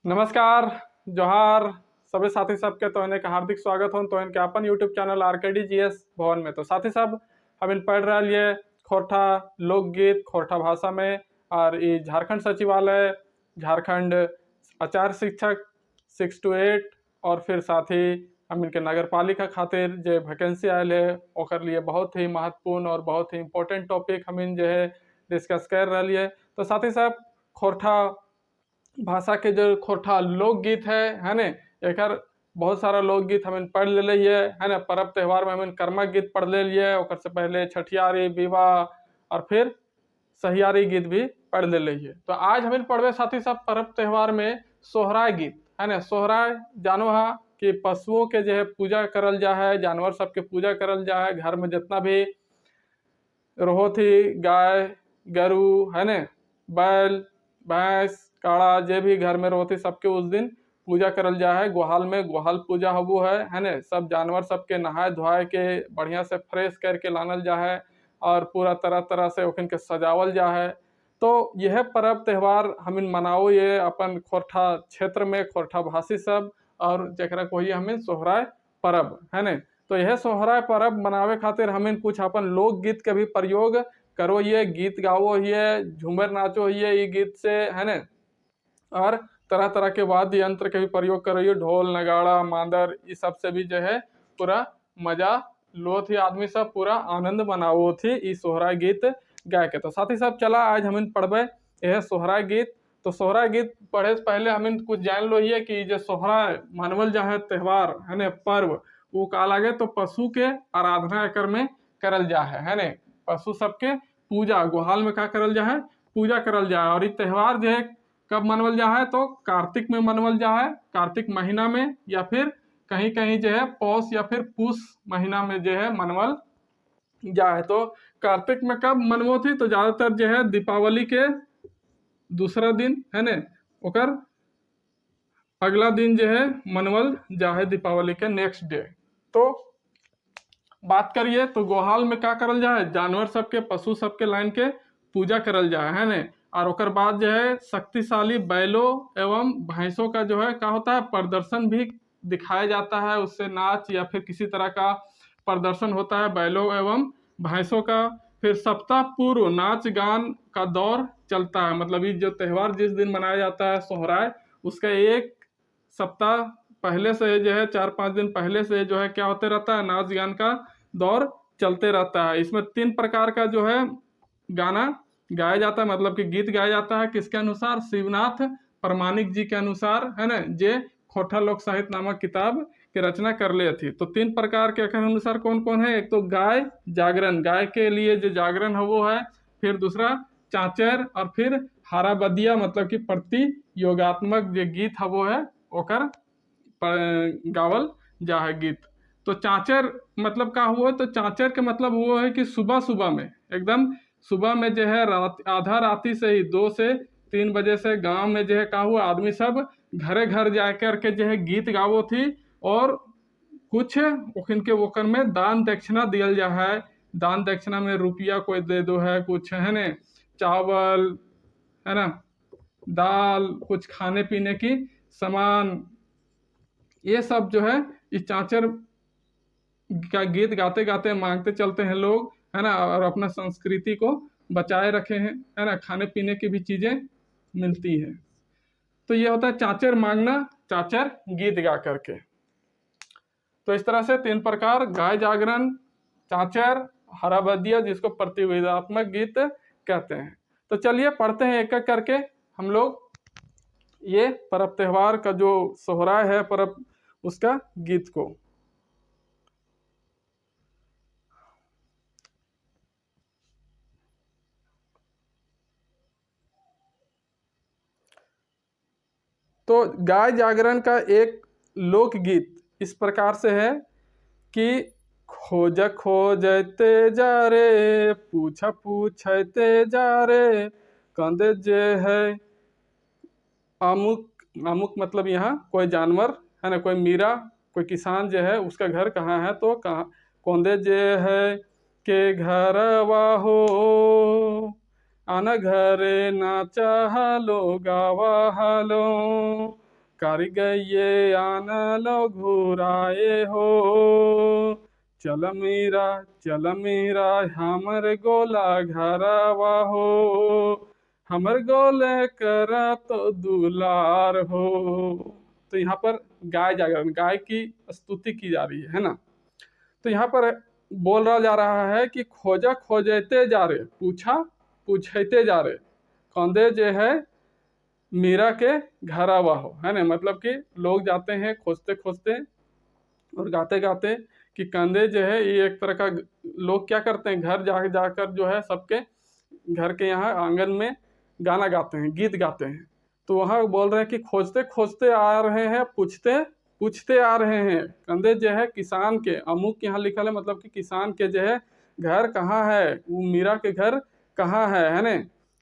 नमस्कार, जोहार सभी साथी सबके तो इन्हें हार्दिक स्वागत हो तो इनके अपन यूट्यूब चैनल आरकेडी जीएस भवन में। तो साथी सब हम इन पढ़ रहा लिए खोरठा लोकगीत खोरठा भाषा में और ये झारखंड सचिवालय झारखंड आचार्य शिक्षक 6 to 8 और फिर साथ ही हम इनके नगर पालिका खातिर जो वैकेंसी आयल है ओकर लिए बहुत ही महत्वपूर्ण और बहुत ही इम्पोर्टेंट टॉपिक हम इन जो है डिस्कस कर रहा लिए। तो साथी सब खोरठा भाषा के जो खोरठा लोकगीत है ने एक बहुत सारा लोकगीत हम पढ़ ले लिए है ना। पर्व त्यौहार में हम कर्मक गीत पढ़ ले लिए, ओकर से पहले छठियारी विवाह और फिर सहियारी गीत भी पढ़ ले लिए। तो आज हम पढ़वे साथी सब पर्व त्यौहार में सोहराय गीत है ना। सोहराय जानो हा कि पशुओं के जो है पूजा करल जा है, जानवर सबके पूजा करल जा है। घर में जितना भी रहो थी गाय गरु है ना, बैल भैंस काड़ा जे भी घर में रहती सबके उस दिन पूजा करल जा है। गोहाल में गोहाल पूजा हबू है ना। सब जानवर सबके नहाए धोए के बढ़िया से फ्रेश करके लानल जा है और पूरा तरह तरह से ओखन के सजावल जा है। तो यह पर्व त्यौहार हम मनाओ ये अपन खोरठा क्षेत्र में खोरठा भाषी सब और जरा कोई हम सोहराय पर्व है ना। तो यह सोहराय पर्व मनावे खातिर हम कुछ अपन लोकगीत के भी प्रयोग करो, ये गीत गाओ, ये झूमर नाचो ये गीत से है ना। और तरह तरह के वाद्य यंत्र के भी प्रयोग करिए, ढोल नगाड़ा मांदर ये सब से भी जो है पूरा मजा लो थी, आदमी सब पूरा आनंद मनाओ थी इस सोहराय गीत गाय के। तो साथ ही सब चला आज हम पढ़बे यह सोहराय गीत। तो सोहराय गीत पढ़े से पहले हम कुछ जान लो ये कि जो सोहराय मानवल जा है त्यौहार है ना पर्व वो का लगे तो पशु के आराधना एकर में करल जा है ना। पशु सबके पूजा गोहाल में का करल जा है पूजा करल जा है। और ये त्यौहार जो है कब मनवल जा है तो कार्तिक में मनवल जा है, कार्तिक महीना में या फिर कहीं कहीं जो है पौष या फिर पूष महीना में जो है मनवल जा है। तो कार्तिक में कब मनवो थी तो ज्यादातर जो है दीपावली के दूसरा दिन है ना, ओकर अगला दिन जो है मनवल जा है दीपावली के नेक्स्ट डे। तो बात करिए तो गोहाल में क्या करल जाए जानवर सबके पशु सबके लाइन के पूजा करल जाए है ना। और ओकर बाद जो है शक्तिशाली बैलों एवं भैंसों का जो है क्या होता है प्रदर्शन भी दिखाया जाता है, उससे नाच या फिर किसी तरह का प्रदर्शन होता है बैलों एवं भैंसों का। फिर सप्ताह पूर्व नाच गान का दौर चलता है, मतलब ये जो त्यौहार जिस दिन मनाया जाता है सोहराय उसका एक सप्ताह पहले से जो है 4-5 दिन पहले से जो है क्या होते रहता है नाच गान का दौर चलते रहता है। इसमें 3 प्रकार का जो है गाना गाया जाता है, मतलब कि गीत गाया जाता है किसके अनुसार शिवनाथ प्रमाणिक जी के अनुसार है ना, जे खोरठा लोक साहित्य नामक किताब की रचना कर ले थी। तो 3 प्रकार के अनुसार कौन कौन है, एक तो गाय जागरण गाय के लिए जो जागरण है वो है, फिर दूसरा चाचर और फिर हाराबदिया मतलब कि प्रतियोगात्मक जो गीत है वो है ओकर गावल जा है गीत। तो चाचर मतलब का हुआ तो चाचर के मतलब वो है कि सुबह सुबह में एकदम सुबह में जो है रात आधा राती से ही 2 से 3 बजे से गांव में जो है का हुआ आदमी सब घरे घर जा करके जो है गीत गावो थी और कुछ उनके वोकन में दान दक्षिणा दियल जा है। दान दक्षिणा में रुपया कोई दे दो है, कुछ है ना चावल है ना दाल कुछ खाने पीने की सामान, ये सब जो है इस चाचर का गीत गाते गाते मांगते चलते हैं लोग है ना। और अपना संस्कृति को बचाए रखे हैं है ना, खाने पीने की भी चीजें मिलती हैं। तो ये होता है चाचर मांगना चाचर गीत गा करके। तो इस तरह से 3 प्रकार गाय जागरण चाचर हराबदिया जिसको प्रतियोगितात्मक गीत कहते हैं। तो चलिए पढ़ते हैं एक एक करके हम लोग ये पर्व त्यौहार का जो सोहराय है पर्व उसका गीत को। तो गाय जागरण का एक लोकगीत इस प्रकार से है कि खोज खोजते जा रे पूछा पूछते जा रे कंदे जे है अमुक अमुक मतलब यहाँ कोई जानवर है ना, कोई मीरा कोई किसान जो है उसका घर कहाँ है तो कहाँ कौंदे जे है के घर हो आना घरे नाचा हालो गावा हालो कारीगये आन लो घुराए हो, चल मीरा हमर गोला घरवा हो, हमर गोले करा तो दुलार हो। तो यहाँ पर गाय जागरण, गाय की स्तुति की जा रही है ना। तो यहाँ पर बोला जा रहा है कि खोजा खोजते जा रहे, पूछा पूछते जा रहे, कंदे जो है मीरा के घर आवा हो, है ना। मतलब कि लोग जाते हैं खोजते खोजते और गाते गाते कि कंधे जो है ये एक तरह का, लोग क्या करते हैं घर जा जाकर जो है सबके घर के यहाँ आंगन में गाना गाते हैं, गीत गाते हैं। तो वहाँ बोल रहे हैं कि खोजते खोजते आ रहे हैं, पूछते पूछते आ रहे हैं, कंधे जो है किसान के, अमुक यहाँ लिखा है मतलब कि किसान के जो है घर कहाँ है, वो मीरा के घर कहाँ है ने।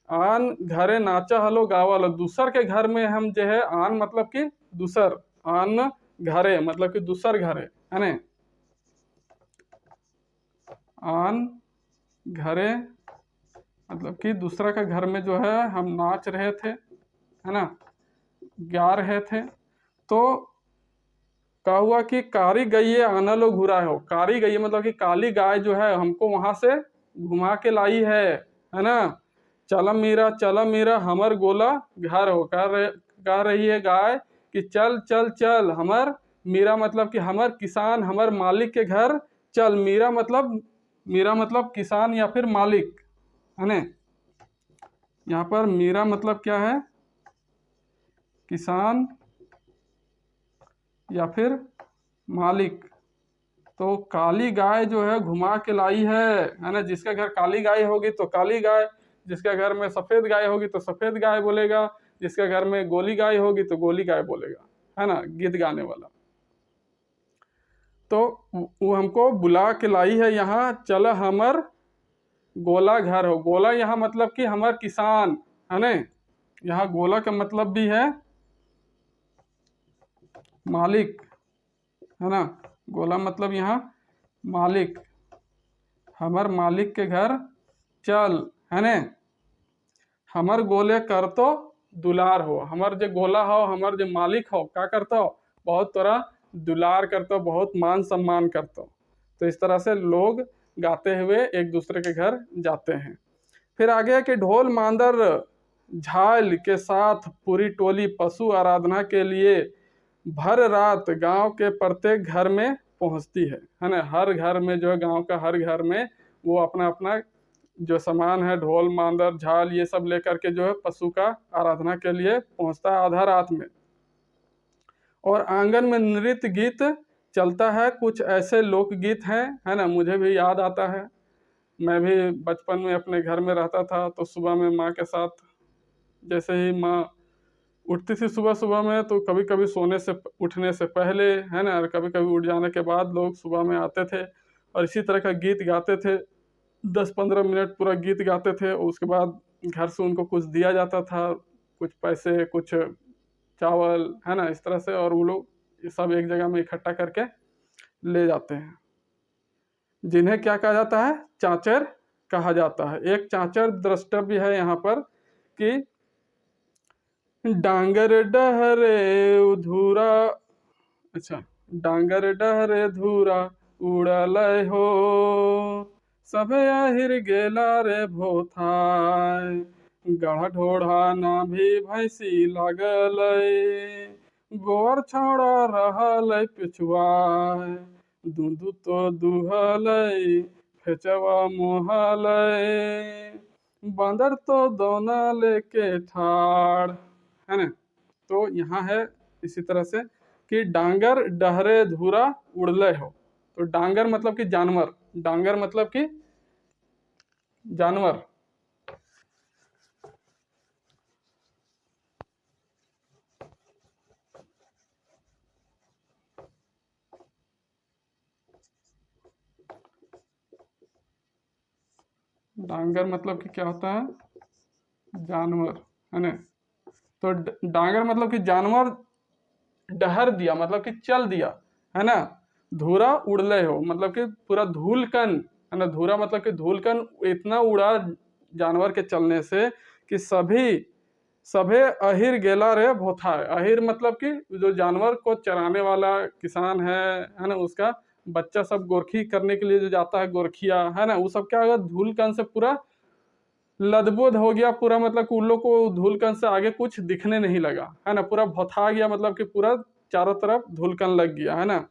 आन घरे नाचा हलो गावा हलो, दूसर के घर में हम जो है, आन मतलब कि दूसर, आन घरे मतलब कि दूसर घर है ने, आन घरे मतलब कि दूसरा का घर में जो है हम नाच रहे थे, है ना, गा रहे थे। तो कहा हुआ कि कारी गई आना लो घुरा हो, कारी गई मतलब कि काली गाय जो है हमको वहां से घुमा के लाई है ना। चल मीरा हमर गोला घर हो, कह रही है गाय कि चल चल चल हमर मीरा मतलब कि हमर किसान, हमर मालिक के घर चल। मीरा मतलब किसान या फिर मालिक, है ना। यहाँ पर मीरा मतलब क्या है, किसान या फिर मालिक। तो काली गाय जो है घुमा के लाई है ना। जिसका घर काली गाय होगी तो काली गाय, जिसके घर में सफेद गाय होगी तो सफेद गाय बोलेगा, जिसके घर में गोली गाय होगी तो गोली गाय बोलेगा, है ना, गीत गाने वाला। तो वो हमको बुला के लाई है यहाँ, चल हमर गोला घर हो। गोला यहाँ मतलब कि हमर किसान, है ना। यहाँ गोला का मतलब भी है मालिक, है ना। गोला मतलब यहाँ मालिक, हमर मालिक के घर चल, है ने। हमर गोले कर तो दुलार हो, हमर जो गोला हो, हमर जो मालिक हो, क्या करता हो, बहुत तोरा दुलार करता हो, बहुत मान सम्मान करता हो। तो इस तरह से लोग गाते हुए एक दूसरे के घर जाते हैं। फिर आगे कि ढोल मांदर झाल के साथ पूरी टोली पशु आराधना के लिए भर रात गांव के प्रत्येक घर में पहुंचती है ना। हर घर में जो है, गांव का हर घर में वो अपना अपना जो सामान है, ढोल मांदर झाल ये सब लेकर के जो है पशु का आराधना के लिए पहुंचता है आधा रात में। और आंगन में नृत्य गीत चलता है। कुछ ऐसे लोकगीत हैं, है ना, मुझे भी याद आता है। मैं भी बचपन में अपने घर में रहता था, तो सुबह में माँ के साथ, जैसे ही माँ उठती थी सुबह सुबह में, तो कभी कभी उठने से पहले, है ना, और कभी कभी उठ जाने के बाद लोग सुबह में आते थे और इसी तरह का गीत गाते थे। 10-15 मिनट पूरा गीत गाते थे। उसके बाद घर से उनको कुछ दिया जाता था, कुछ पैसे, कुछ चावल, है ना, इस तरह से। और वो लोग ये सब एक जगह में इकट्ठा करके ले जाते हैं, जिन्हें क्या कहा जाता है, चांचर कहा जाता है। एक चांचर द्रष्टव्य है यहाँ पर कि डांगर डहरे धूरा, अच्छा, डांगर डहरे धूरा उड़ल हो, सबे आहिर गेला रे भोथाय, गढ़ा ढोढ़ा ना भी भैंसी लागल, गोर छौड़ा रहल पिछुआय, दूधू तो दुहल फेचवा मोहल, बंदर तो दोना लेके ठाड़, है ना। तो यहाँ है इसी तरह से कि डांगर डहरे धूरा उड़ले हो। तो डांगर मतलब कि जानवर, डांगर मतलब कि जानवर। डांगर मतलब कि क्या होता है, जानवर, है ना। तो डांगर मतलब कि जानवर डहर दिया मतलब कि चल दिया, है ना। धूरा उड़ले हो मतलब कि पूरा धूलकन, है ना। धूरा मतलब कि धूलकन इतना उड़ा जानवर के चलने से कि सभी सभे अहिर गेला रे भोथाए। अहिर मतलब कि जो जानवर को चराने वाला किसान है ना, उसका बच्चा सब गोरखी करने के लिए जो जाता है, गोरखिया है ना, वो सब क्या होगा, धूल कण से पूरा लदबोद हो गया पूरा, मतलब कि उन लोग को धूलकण से आगे कुछ दिखने नहीं लगा, है ना, पूरा भौथा गया, मतलब कि पूरा चारों तरफ धूलकण लग गया, है ना।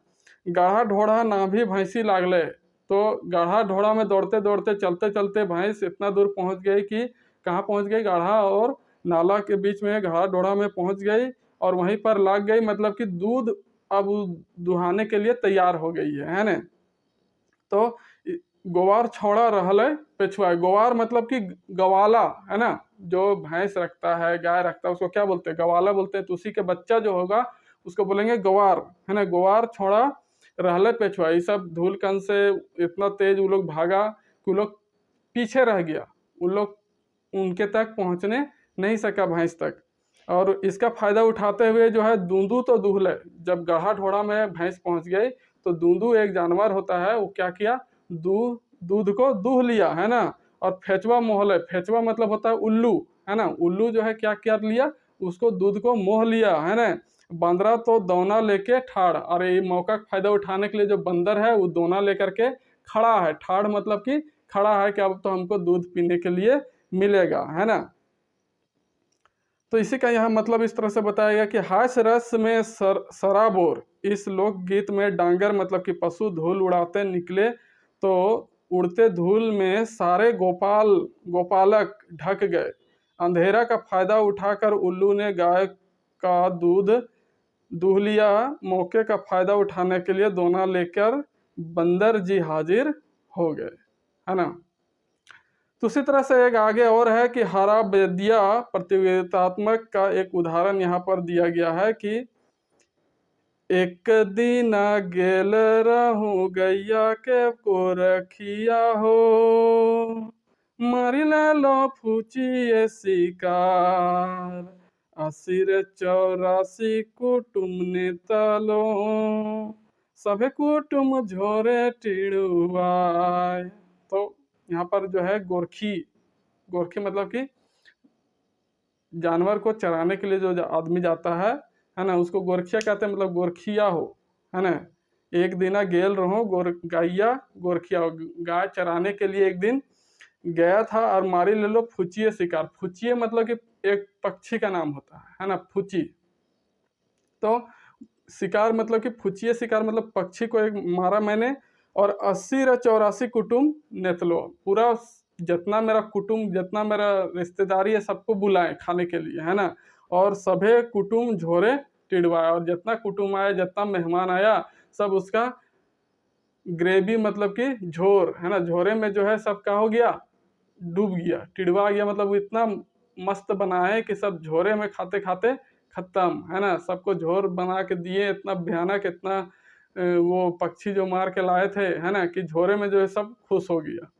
गाढ़ा ढोड़ा ना भी भैंसी लागले, तो गाढ़ा ढोड़ा में दौड़ते दौड़ते चलते चलते भैंस इतना दूर पहुंच गई कि कहाँ पहुंच गई, गाढ़ा और नाला के बीच में गाढ़ा ढोड़ा में पहुंच गई और वहीं पर लाग गई, मतलब कि दूध अब दुहाने के लिए तैयार हो गई है ना। तो गोवार छोड़ा रहले पेछुआ। गोवार मतलब कि गवाला, है ना, जो भैंस रखता है, गाय रखता है, उसको क्या बोलते हैं, गवाला बोलते हैं। तो उसी के बच्चा जो होगा उसको बोलेंगे गवार, है ना। गोवार छोड़ा रहले पेछुआ। ये सब धूल कण से इतना तेज वो लोग भागा कि वो लोग पीछे रह गया, उन लोग उनके तक पहुंचने नहीं सका, भैंस तक। और इसका फायदा उठाते हुए जो है दूंदू तो दूहले, जब गढ़ा ढोड़ा में भैंस पहुंच गई तो दूंदू एक जानवर होता है, वो क्या किया, दूध को दूह लिया, है ना। और फेचवा मोहले, फेचवा मतलब होता है उल्लू, है ना। उल्लू जो है क्या कर लिया, उसको दूध को मोह लिया, है ना। बंदरा तो दोना लेके ठाड़, और ये मौका का फायदा उठाने के लिए जो बंदर है वो दोना लेकर के खड़ा है। ठाड़ मतलब कि खड़ा है कि अब तो हमको दूध पीने के लिए मिलेगा, है ना। तो इसी का यहाँ मतलब इस तरह से बताया गया कि हास्य रस में सराबोर, इस लोकगीत में डांगर मतलब कि पशु धूल उड़ाते निकले, तो उड़ते धूल में सारे गोपालक ढक गए। अंधेरा का फायदा उठाकर उल्लू ने गाय का दूध दूह लिया। मौके का फायदा उठाने के लिए दोना लेकर बंदर जी हाजिर हो गए, है ना। तो उसी तरह से एक आगे और है कि हरा बेदिया प्रतियोगितात्मक का एक उदाहरण यहाँ पर दिया गया है कि एक दिन गेल रहूं गैया के को रखिया हो, मारी लो फूचिए शिकार, असिर 84 कुटुम ने तलो, सभे कुटुम झोरे टिड़ुआय। तो यहाँ पर जो है गोरखी, गोरखी मतलब कि जानवर को चराने के लिए जो आदमी जाता है ना, उसको गोरखिया कहते हैं, मतलब गोरखिया हो, है ना। एक दिन गेल रहो गैया गोरखिया हो, गाय चराने के लिए एक दिन गया था और मारी ले लो फुचिए शिकार। फुचिए मतलब कि एक पक्षी का नाम होता है ना, फुची। तो शिकार मतलब कि फुचिए शिकार मतलब पक्षी को एक मारा मैंने, और 80 कुटुम नेतलो, पूरा जितना मेरा कुटुम, जितना मेरा रिश्तेदारी है, सबको बुलाए खाने के लिए, है ना। और सभे कुटुम झोरे टिड़वाए, और जितना कुटुम आया, जितना मेहमान आया, सब उसका ग्रेवी मतलब कि झोर, है ना, झोरे में जो है सब का हो गया, डूब गया, टिड़वा गया। मतलब वो इतना मस्त बना है कि सब झोरे में खाते खाते खत्म, है ना। सबको झोर बना के दिए, इतना भयानक, इतना वो पक्षी जो मार के लाए थे, है ना, कि झोरे में जो है सब खुश हो गया।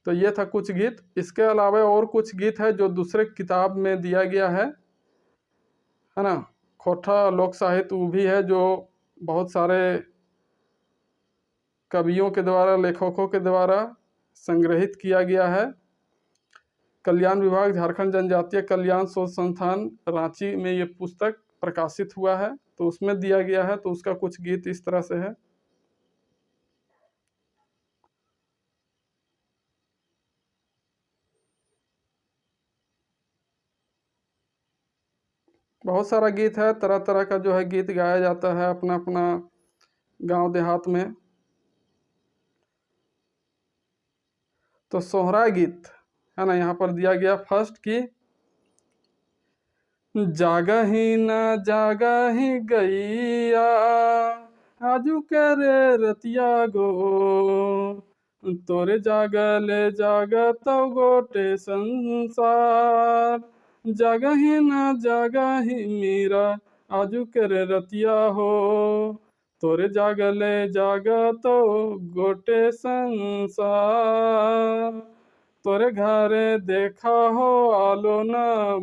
तो ये था कुछ गीत। इसके अलावा और कुछ गीत है जो दूसरे किताब में दिया गया है ना। खोटा लोक साहित्य वो भी है, जो बहुत सारे कवियों के द्वारा, लेखकों के द्वारा संग्रहित किया गया है। कल्याण विभाग, झारखंड जनजातीय कल्याण शोध संस्थान, रांची में ये पुस्तक प्रकाशित हुआ है, तो उसमें दिया गया है। तो उसका कुछ गीत इस तरह से है। बहुत सारा गीत है, तरह तरह का जो है गीत गाया जाता है अपना अपना गांव देहात में। तो सोहरा गीत है ना, यहाँ पर दिया गया फर्स्ट की, जागही न जागही गैया आजू करे रतिया गो, तोरे जागले जागत गोटे संसार, जागही न जागही मीरा आजू करे रतिया हो, तोरे जागले जागत गोटे संसार, तोरे घरे देखा हो आलो न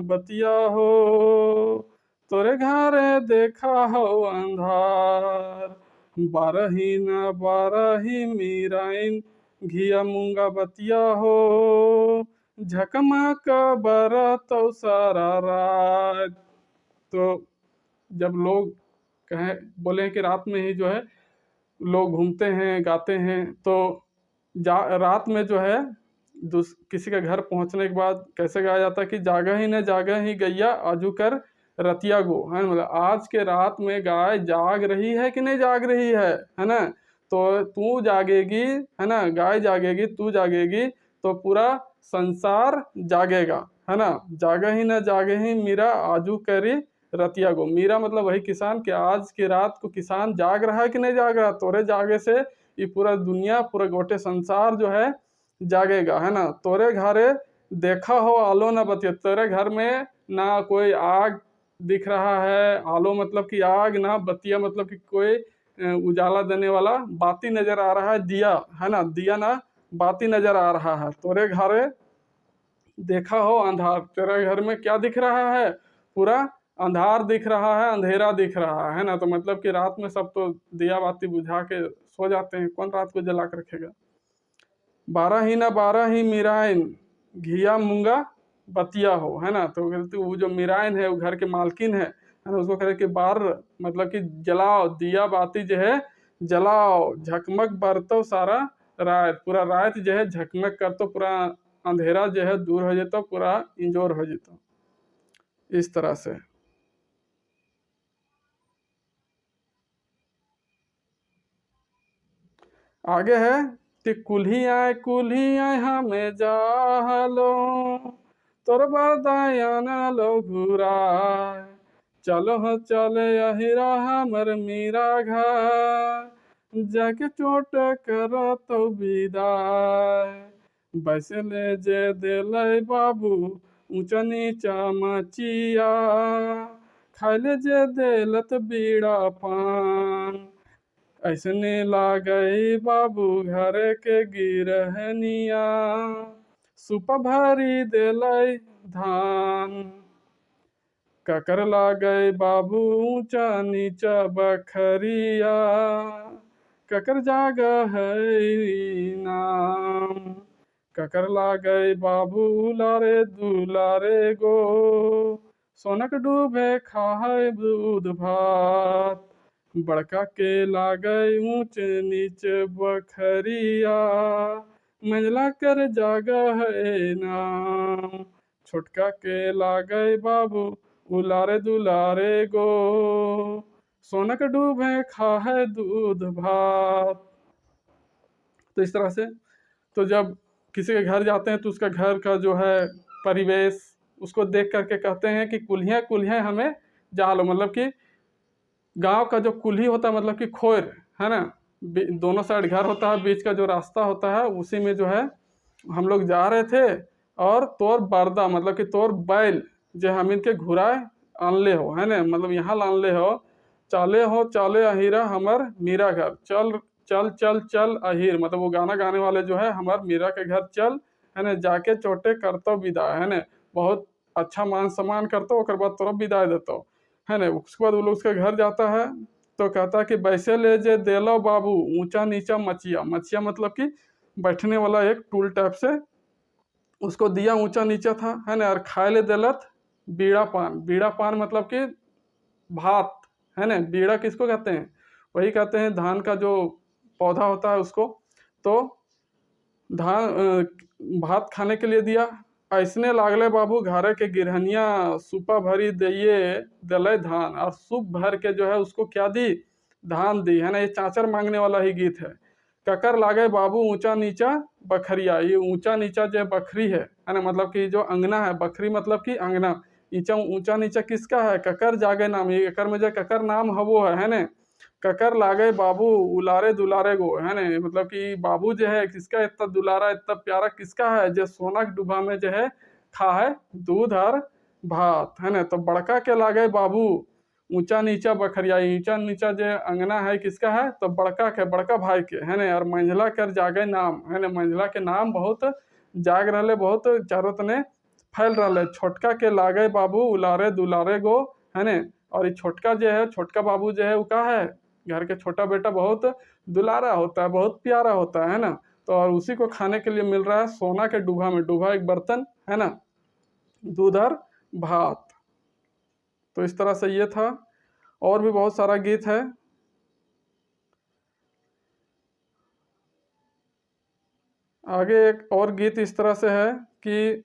बतिया हो, तोरे घरे देखा हो अंधार, बारही न बारही मीराइन घिया मूंगा बतिया हो, झकमक बरतौ सारा रात। तो जब लोग कहें बोले कि रात में ही जो है लोग घूमते हैं गाते हैं, तो रात में जो है किसी के घर पहुंचने के बाद कैसे गाया जाता है कि जागा ही गैया आजू कर रतिया गो, है ना। मतलब आज के रात में गाय जाग रही है कि नहीं जाग रही है ना। तो तू जागेगी, है ना, गाय जागेगी, तू जागेगी, तो पूरा संसार जागेगा, है ना। जागा ही न जागे ही मीरा आजू करी रतिया गो। मीरा मतलब वही किसान, कि आज की रात को किसान जाग रहा है कि नहीं जाग रहा। तोरे जागे से ये पूरा दुनिया, पूरा गोटे संसार जो है जागेगा, है ना। तोरे घरे देखा हो आलो न बतिया। तेरे घर में ना कोई आग दिख रहा है, आलो मतलब कि आग, ना बतिया मतलब कि कोई उजाला देने वाला बाती नजर आ रहा है, दिया, है ना, दिया ना बाती नजर आ रहा है। तोरे घरे देखा हो अंधार। तेरे घर में क्या दिख रहा है, पूरा अंधार दिख रहा है, अंधेरा दिख रहा है ना। तो मतलब कि रात में सब तो दिया बाती बुझा के सो जाते हैं, कौन रात को जला कर रखेगा। 12 ही ना 12 ही मीराइन घिया मूंगा बतिया हो, है ना। तो वो जो मीराइन है वो घर के मालकिन है ना, उसको कह रहे कि बार मतलब कि जलाओ, दिया बाती जो है जलाओ, झकमक बरतो सारा रात। पूरा रात जो है झकमक कर, तो पूरा अंधेरा जो है दूर हो जाता, पूरा इंजोर हो जाता, इस तरह से। आगे है कि कुल्ही आए हमें जालो, तोर बरदायन लो घुराए, चलो हो चले अहिरा हमर मीरा घर, जाके चोट कर तो विदाय। वैसे ले जे दिल बाबू ऊंचा नीचा मचिया, खाइले जे दिलत बीड़ा पान, ऐसने लागई बाबू घर के गिरहनिया, सुप भरी देलई धान। ककर लागई बाबू ऊंचा नीचा बखरिया, ककर जाग है नाम। ककर लागई बाबू लारे दुलारे गो, सोनक डूबे खाए दूध भात। बड़का के लागई ऊंच नीच बखरिया, मंझला कर जागा है नाम। छोटका के लागई बाबू उलारे दुलारे गो, सोनक डूबे खाए दूध भात। तो इस तरह से, तो जब किसी के घर जाते हैं तो उसका घर का जो है परिवेश, उसको देख करके कहते हैं कि कुल्हियाँ कुल्हियाँ हमें जालो। मतलब कि गांव का जो कुल्ही होता है, मतलब कि खोर, है ना, दोनों साइड घर होता है, बीच का जो रास्ता होता है उसी में जो है हम लोग जा रहे थे, और तोर बरदा मतलब कि तोर बैल जो हम इनके घुराए आनले हो, है ना, मतलब यहाँ लानले हो। चाले अहिरा हमर मीरा घर, चल चल चल चल अहिर, मतलब वो गाना गाने वाले जो है हमार मीरा के घर चल, है ना, जाके चोटे करतो विदाई, है ना, बहुत अच्छा मान सम्मान करतो, ओकर बाद तोरा विदाई देतो, है ना। उसके बाद वो लोग उसके घर जाता है, तो कहता है कि वैसे ले जे देलो बाबू ऊंचा नीचा मचिया। मचिया मतलब कि बैठने वाला एक टूल टाइप से उसको दिया, ऊंचा नीचा था, है ना। और खाए ले देलत बीड़ा पान। बीड़ा पान मतलब कि भात, है ना। बीड़ा किसको कहते हैं, वही कहते हैं धान का जो पौधा होता है उसको। तो भात खाने के लिए दिया। ऐसने लागले बाबू घरे के गिरहनिया, सुपा भरी दिए दले धान। और सुप भर के जो है उसको क्या दी, धान दी, है ना। ये चाचर मांगने वाला ही गीत है। ककर लागे बाबू ऊंचा नीचा बखरिया। ये ऊंचा नीचा जो बखरी है ना, मतलब कि जो अंगना है, बखरी मतलब कि अंगना। नीचा ऊंचा नीचा किसका है, ककर जागे नाम। ये ककर में जो ककर नाम है वो है ना। ककर लागे बाबू उलारे दुलारे गो, है ना, मतलब कि बाबू जो है किसका इतना दुलारा इतना प्यारा किसका है, जो सोना के डूबा में जो है खा है दूध और भात, है ना। तो बड़का के लागे बाबू ऊंचा नीचा बखरिया। ऊंचा नीचा जो अंगना है किसका है, तो बड़का के, बड़का भाई के, है ना। और मंझला कर जागे नाम, है ना, मंझला के नाम बहुत जाग रहे, बहुत चारों तने फैल रहा। छोटका के लागे बाबू उलारे दुलारे गो, है ना। और ये छोटका जो है, छोटका बाबू जो है वो का है, घर के छोटा बेटा बहुत दुलारा होता है, बहुत प्यारा होता है ना। तो और उसी को खाने के लिए मिल रहा है सोना के डूबा में, डूबा एक बर्तन है ना, दूध और भात। तो इस तरह से ये था, और भी बहुत सारा गीत है। आगे एक और गीत इस तरह से है कि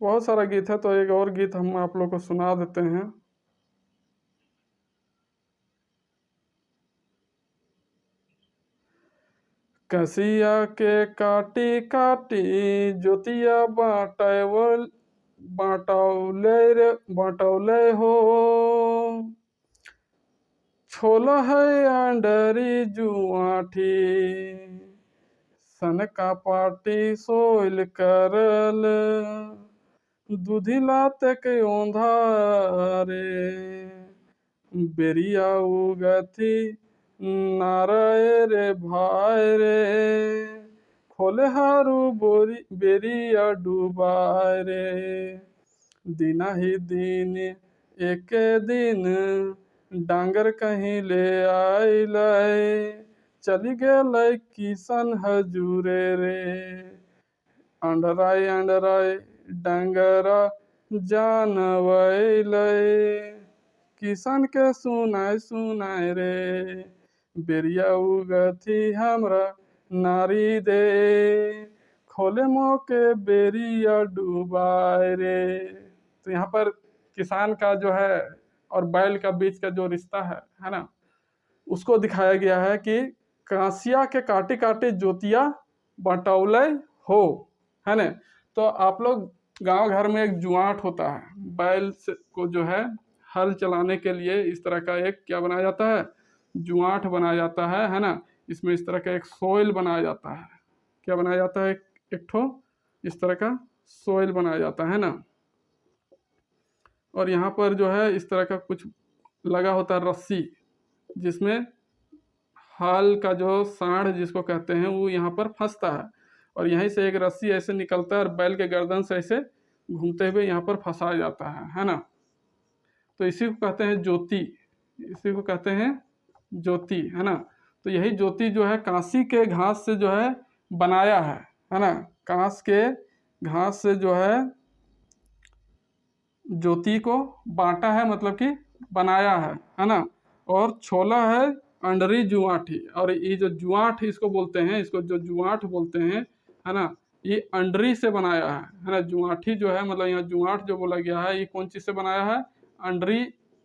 बहुत सारा गीत है, तो एक और गीत हम आप लोग को सुना देते हैं। कसिया के काटी काटी ज्योतिया बाटौले हो, छोला है अंडरी जुआठी, सन का पाटी सोइल करल, दूधिला तक ओंधा रे, बेरिया उगथी नाराय रे भाई रे, खोले हारू बेरिया डूबाय रे, दिना ही दिन एक दिन डांगर कहीं ले आइल, चली गेलै किसन हजूरे रे, अंडराय अंडराय डांगरा जानवैल, किसान के सुनाय सुनाय रे, बेरिया उगथी हमरा नारी दे, खोले मोके बेरिया डूबाय रे। तो यहाँ पर किसान का जो है और बैल का बीच का जो रिश्ता है ना, उसको दिखाया गया है कि कांसिया के काटी काटी ज्योतिया बटौले हो, है ना। तो आप लोग गांव घर में एक जुआट होता है, बैल से को जो है हल चलाने के लिए इस तरह का एक क्या बनाया जाता है, जुआट बनाया जाता है ना। इसमें इस तरह का एक सोइल बनाया जाता है, क्या बनाया जाता है, एक ठो इस तरह का सोइल बनाया जाता है ना। और यहाँ पर जो है इस तरह का कुछ लगा होता है रस्सी, जिसमें हाल का जो सांड जिसको कहते हैं वो यहाँ पर फंसता है, और यहीं से एक रस्सी ऐसे निकलता है और बैल के गर्दन से ऐसे घूमते हुए यहाँ पर फंसाया जाता है ना। तो इसी को कहते हैं ज्योति, इसी को कहते हैं ज्योति, है ना। तो यही ज्योति जो है कांसी के घास से जो है बनाया है ना। कांस के घास से जो है ज्योति को बांटा है, मतलब कि बनाया है ना। और छोला है अंडरी जुआठी, और ये जो जुआठ इसको बोलते हैं, इसको जो जुआठ बोलते हैं है ना, ये अंडरी से बनाया है ना। जुआठी जो है मतलब यहाँ जुआठ जो बोला गया है, ये कौन चीज से बनाया है, अंडरी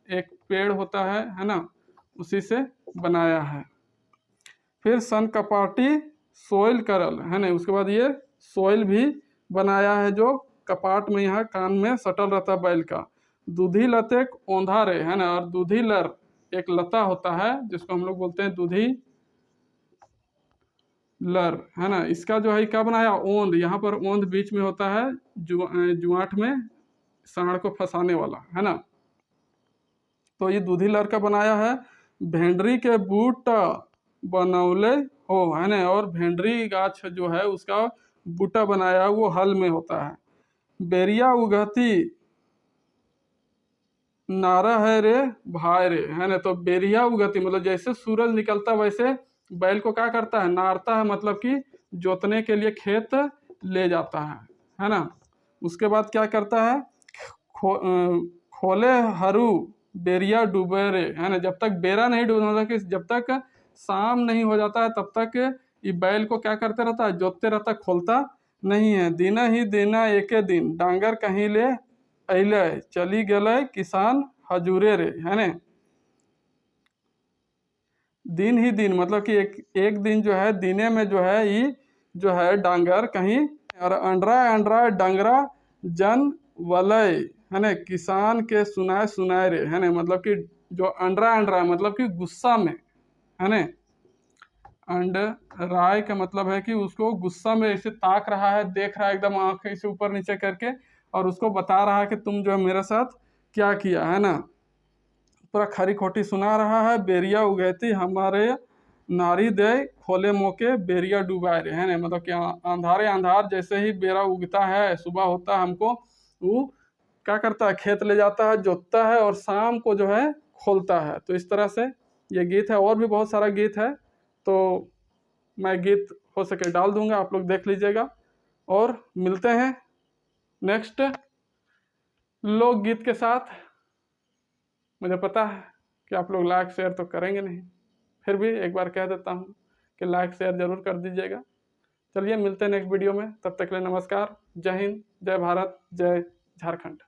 एक पेड़ होता है ना, उसी से बनाया है। फिर सन कपाटी सोइल करल, है ना। उसके बाद ये सोइल भी बनाया है, जो कपाट में यहाँ कान में सटल रहता है बैल का। दूधी लते ओंधा रे, है ना। और दूधी लर एक लता होता है जिसको हम लोग बोलते हैं दूधी लर, है ना। इसका जो है क्या बनाया, ओंध, यहाँ पर ओंध बीच में होता है जुआठ में सांड को फंसाने वाला, है ना। तो ये दूधी लर का बनाया है। भेंडरी के बूट बनौले हो, है ना। और भेंडरी गाछ जो है उसका बूटा बनाया वो हल में होता है। बेरिया उगती नारा है रे भाई रे, है ना। तो बेरिया उगती मतलब जैसे सूरज निकलता वैसे बैल को क्या करता है, नारता है, मतलब कि जोतने के लिए खेत ले जाता है ना। उसके बाद क्या करता है, खोले हरू बेरिया डूबे रे, है ना। जब तक बेरा नहीं डूबता, कि जब तक शाम नहीं हो जाता है तब तक ये बैल को क्या करते रहता है, जोतते रहता, खोलता नहीं है। दिना ही दिना एके दिन डांगर कहीं ले अइले, चली गए किसान हजूरे रे, है ना। दिन ही दिन मतलब कि एक दिन जो है दिने में जो है ये जो है डांगर कहीं, और अंडरा अंडरा डंगरा जन वलय, है ना। किसान के सुनाए सुनाए रे, है ना। मतलब कि जो अंडरा अंडरा मतलब कि गुस्सा में, है ना। अंड राय का मतलब है कि उसको गुस्सा में ऐसे ताक रहा है, देख रहा है एकदम आंख ऐसे ऊपर नीचे करके, और उसको बता रहा है कि तुम जो है मेरे साथ क्या किया, है ना। पूरा खरी खोटी सुना रहा है। बेरिया उगैती हमारे नारी दे, खोले मौके बेरिया डुबाए रहे, है ना। मतलब कि अंधारे अंधार जैसे ही बेरा उगता है, सुबह होता है, हमको वो क्या करता है, खेत ले जाता है, जोतता है, और शाम को जो है खोलता है। तो इस तरह से ये गीत है, और भी बहुत सारा गीत है, तो मैं गीत हो सके डाल दूंगा, आप लोग देख लीजिएगा। और मिलते हैं नेक्स्ट लोकगीत के साथ। मुझे पता है कि आप लोग लाइक शेयर तो करेंगे नहीं, फिर भी एक बार कह देता हूँ कि लाइक शेयर जरूर कर दीजिएगा। चलिए मिलते हैं नेक्स्ट वीडियो में, तब तक के लिए नमस्कार, जय हिंद, जय भारत, जय झारखंड।